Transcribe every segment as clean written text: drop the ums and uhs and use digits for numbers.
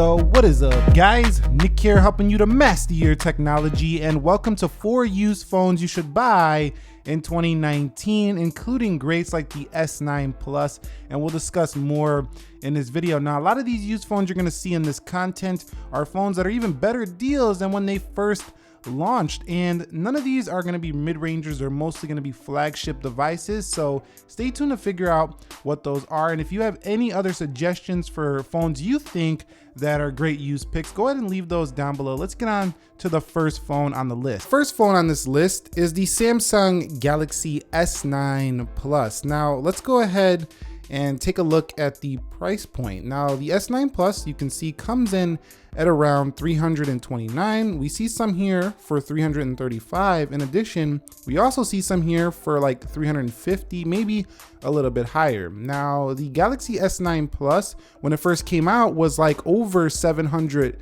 So what is up, guys? Nick here, helping you to master your technology, and welcome to 4 used phones you should buy in 2019, including greats like the S9 Plus, and we'll discuss more in this video. Now, a lot of these used phones you're gonna see in this content are phones that are even better deals than when they first launched, and none of these are going to be mid-rangers. They're mostly going to be flagship devices, so stay tuned to figure out what those are. And if you have any other suggestions for phones you think that are great used picks, go ahead and leave those down below. Let's get on to the first phone on the list. First phone on this list is the Samsung Galaxy S9 Plus. Now let's go ahead and take a look at the price point. Now the S9 Plus, you can see, comes in at around $329. We see some here for $335. In addition, we also see some here for like $350, maybe a little bit higher. Now the Galaxy S9 Plus, when it first came out, was like over $700.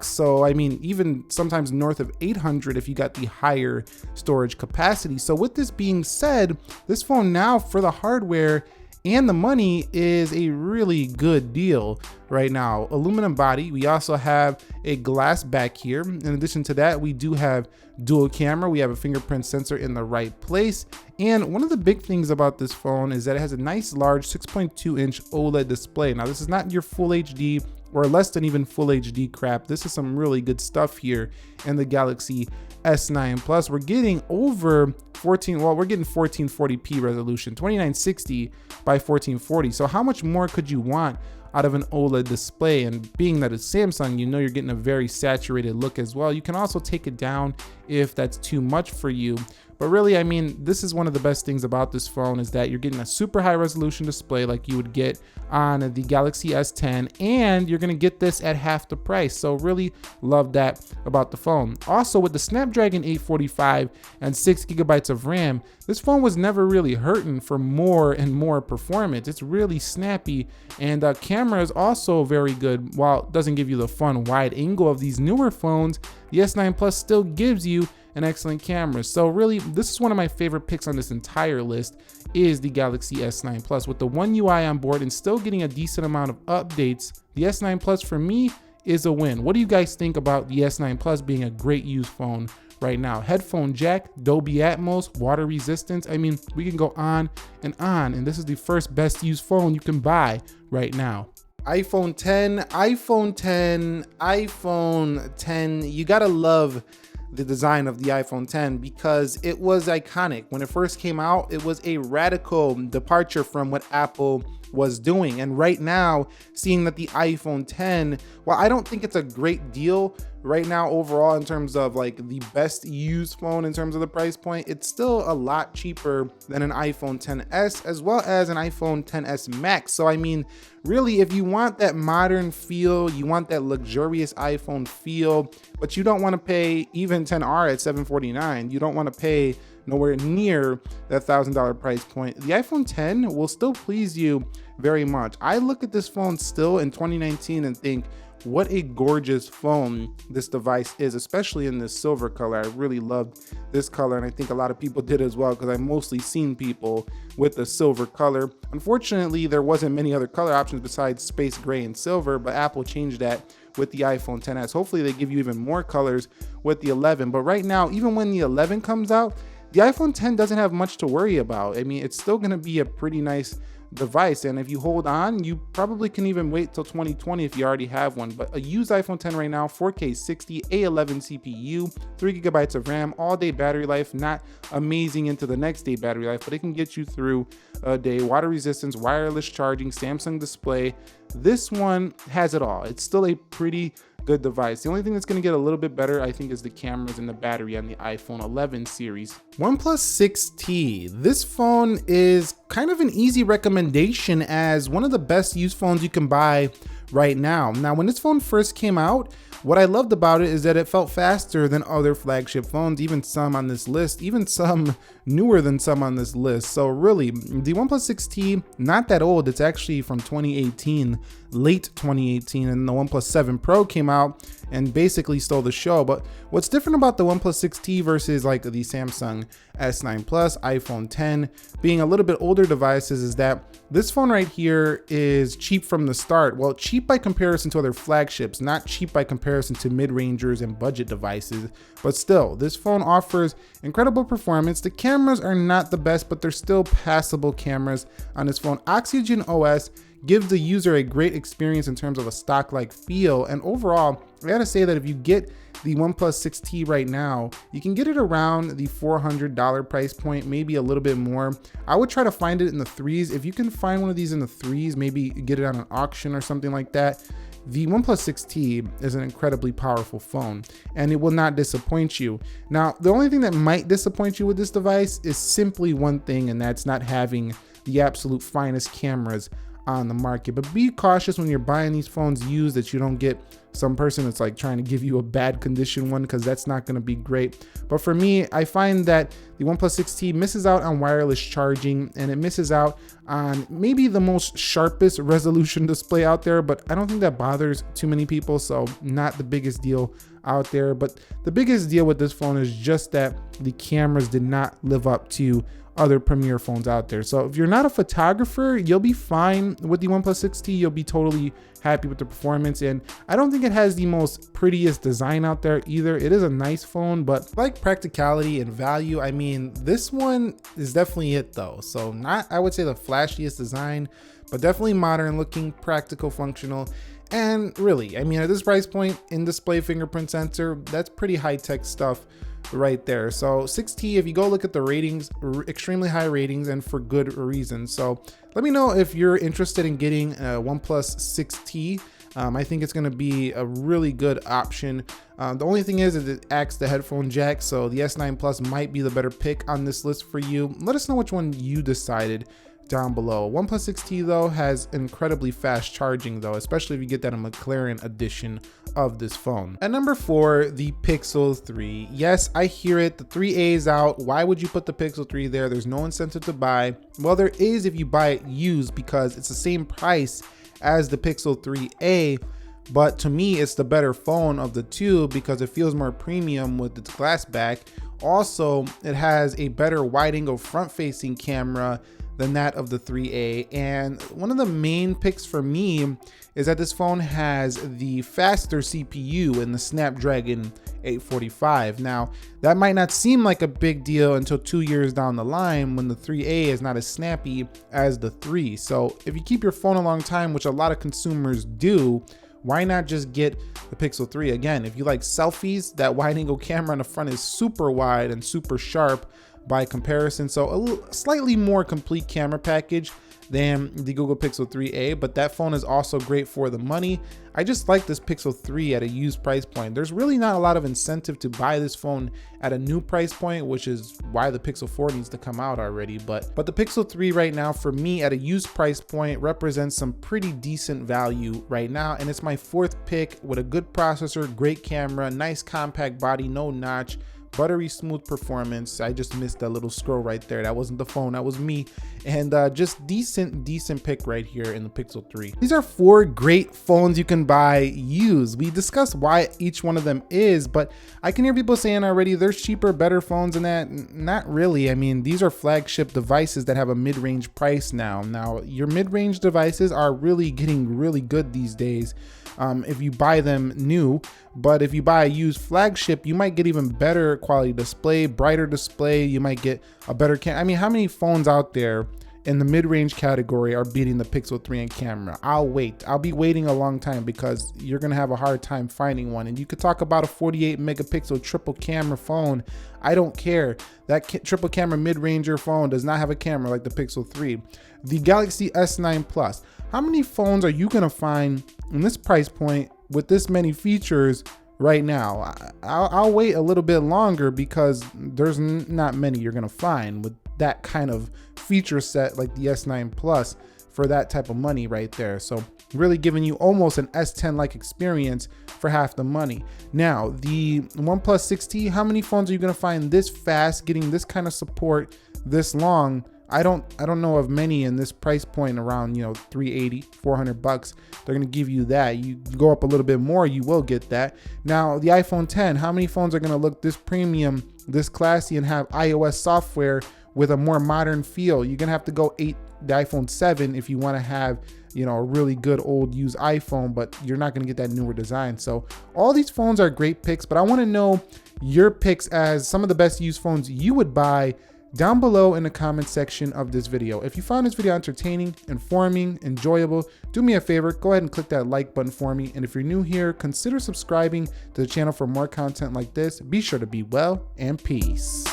So I mean, even sometimes north of 800 if you got the higher storage capacity. So with this being said, this phone now, for the hardware and the money, is a really good deal right now. Aluminum body. We also have a glass back here. In addition to that, we do have dual camera. We have a fingerprint sensor in the right place. And one of the big things about this phone is that it has a nice large 6.2-inch OLED display. Now, this is not your full HD or less than even full HD crap. This is some really good stuff here in the Galaxy S9 Plus. We're getting over we're getting 1440p resolution, 2960 by 1440. So how much more could you want out of an OLED display? And being that it's Samsung, you know you're getting a very saturated look as well. You can also take it down if that's too much for you. But really, I mean, this is one of the best things about this phone, is that you're getting a super high resolution display like you would get on the Galaxy S10, and you're gonna get this at half the price. So really love that about the phone. Also, with the Snapdragon 845 and 6 gigabytes of RAM, this phone was never really hurting for more and more performance. It's really snappy, and camera is also very good. While it doesn't give you the fun wide angle of these newer phones, the S9 Plus still gives you an excellent camera. So really, this is one of my favorite picks on this entire list, is the Galaxy S9 Plus. With the One UI on board and still getting a decent amount of updates, the S9 Plus for me is a win. What do you guys think about the S9 Plus being a great used phone right now? Headphone jack, Dolby Atmos, water resistance. I mean, we can go on, and this is the first best used phone you can buy right now. iPhone 10, iPhone 10, iPhone 10. You gotta love the design of the iPhone 10 because it was iconic. When it first came out, it was a radical departure from what Apple was doing. And right now, seeing that the iPhone 10, well, I don't think it's a great deal right now overall in terms of like the best used phone in terms of the price point. It's still a lot cheaper than an iPhone 10s as well as an iPhone 10s Max. So I mean, really, if you want that modern feel, you want that luxurious iPhone feel, but you don't want to pay even XR at $749, you don't want to pay nowhere near that $1,000 price point, the iPhone 10 will still please you very much. I look at this phone still in 2019 and think, what a gorgeous phone this device is, especially in this silver color. I really loved this color, and I think a lot of people did as well, because I've mostly seen people with the silver color. Unfortunately, there wasn't many other color options besides space gray and silver, but Apple changed that with the iPhone 10s. Hopefully they give you even more colors with the 11, but right now, even when the 11 comes out, the iPhone 10 doesn't have much to worry about. I mean, it's still gonna be a pretty nice device, and if you hold on, you probably can even wait till 2020 if you already have one. But a used iPhone 10 right now, 4K 60, A11 CPU, 3 gigabytes of RAM, all day battery life, not amazing into the next day battery life, but it can get you through a day. Water resistance, wireless charging, Samsung display. This one has it all. It's still a pretty good device. The only thing that's going to get a little bit better, I think, is the cameras and the battery on the iPhone 11 series. OnePlus 6T. This phone is kind of an easy recommendation as one of the best used phones you can buy right now. Now, when this phone first came out, what I loved about it is that it felt faster than other flagship phones, even some on this list, even some newer than some on this list. So really, the OnePlus 6T, not that old. It's actually from 2018, late 2018, and the OnePlus 7 Pro came out and basically stole the show. But what's different about the OnePlus 6T versus like the Samsung S9 Plus, iPhone 10 being a little bit older devices is that this phone right here is cheap from the start. Well, cheap by comparison to other flagships, not cheap by comparison to mid-rangers and budget devices, but still, this phone offers incredible performance. The cameras are not the best, but they're still passable cameras on this phone. Oxygen OS gives the user a great experience in terms of a stock-like feel, and overall, I gotta say that if you get the OnePlus 6T right now, you can get it around the $400 price point, maybe a little bit more. I would try to find it in the threes. If you can find one of these in the threes, maybe get it on an auction or something like that. The OnePlus 6T is an incredibly powerful phone, and it will not disappoint you. Now, the only thing that might disappoint you with this device is simply one thing, and that's not having the absolute finest cameras on the market. But be cautious when you're buying these phones used, that you don't get some person that's like trying to give you a bad condition one, because that's not going to be great. But for me, I find that the OnePlus 6T misses out on wireless charging, and it misses out on maybe the most sharpest resolution display out there, but I don't think that bothers too many people, so not the biggest deal out there. But the biggest deal with this phone is just that the cameras did not live up to other premier phones out there. So if you're not a photographer, you'll be fine with the OnePlus 6T. You'll be totally happy with the performance, and I don't think it has the most prettiest design out there either. It is a nice phone, but like practicality and value, I mean, this one is definitely it though. So not, I would say, the flashiest design, but definitely modern looking, practical, functional. And really, I mean, at this price point, in-display fingerprint sensor, that's pretty high-tech stuff right there. So 6T, if you go look at the ratings, extremely high ratings, and for good reason. So let me know if you're interested in getting a OnePlus 6T. I think it's going to be a really good option. The only thing is it acts the headphone jack, so the S9 Plus might be the better pick on this list for you. Let us know which one you decided down below. OnePlus 6T though has incredibly fast charging though, especially if you get that a McLaren edition of this phone. At number 4, the Pixel 3. Yes, I hear it. The 3A is out. Why would you put the Pixel 3 there? There's no incentive to buy. Well, there is if you buy it used, because it's the same price as the Pixel 3A. But to me, it's the better phone of the two because it feels more premium with its glass back. Also, it has a better wide angle front facing camera than that of the 3A. And one of the main picks for me is that this phone has the faster CPU in the Snapdragon 845. Now, that might not seem like a big deal until 2 years down the line when the 3A is not as snappy as the 3. So if you keep your phone a long time, which a lot of consumers do, why not just get the Pixel 3? Again, if you like selfies, that wide angle camera on the front is super wide and super sharp by comparison. So a slightly more complete camera package than the Google Pixel 3A, but that phone is also great for the money. I just like this Pixel 3 at a used price point. There's really not a lot of incentive to buy this phone at a new price point, which is why the Pixel 4 needs to come out already. But the Pixel 3 right now, for me, at a used price point, represents some pretty decent value right now. And it's my 4th pick with a good processor, great camera, nice compact body, no notch, buttery smooth performance. I just missed that little scroll right there. That wasn't the phone, that was me. And just decent pick right here in the Pixel 3. These are 4 great phones you can buy used. We discussed why each one of them is, but I can hear people saying already there's cheaper, better phones than that. Not really. I mean, these are flagship devices that have a mid-range price now. Now, your mid-range devices are really getting really good these days if you buy them new. But if you buy a used flagship, you might get even better quality display, brighter display. You might get a better camera. I mean, how many phones out there in the mid-range category are beating the Pixel 3 in camera? I'll wait. I'll be waiting a long time because you're gonna have a hard time finding one. And you could talk about a 48 megapixel triple camera phone. I don't care. That triple camera mid-ranger phone does not have a camera like the Pixel 3. The Galaxy S9 Plus. How many phones are you gonna find in this price point with this many features right now? I'll wait a little bit longer because there's not many you're gonna find with that kind of feature set like the S9 Plus for that type of money right there. So really giving you almost an S10 like experience for half the money. Now the OnePlus 6T, how many phones are you gonna find this fast, getting this kind of support this long I don't know of many in this price point around, you know, 380, 400 bucks. They're gonna give you that. You go up a little bit more, you will get that. Now the iPhone 10, how many phones are gonna look this premium, this classy, and have iOS software with a more modern feel? You're gonna have to go the iPhone 7 if you wanna have, you know, a really good old used iPhone, but you're not gonna get that newer design. So all these phones are great picks, but I wanna know your picks as some of the best used phones you would buy down below in the comment section of this video. If you found this video entertaining, informing, enjoyable, do me a favor, go ahead and click that like button for me. And if you're new here, consider subscribing to the channel for more content like this. Be sure to be well, and peace.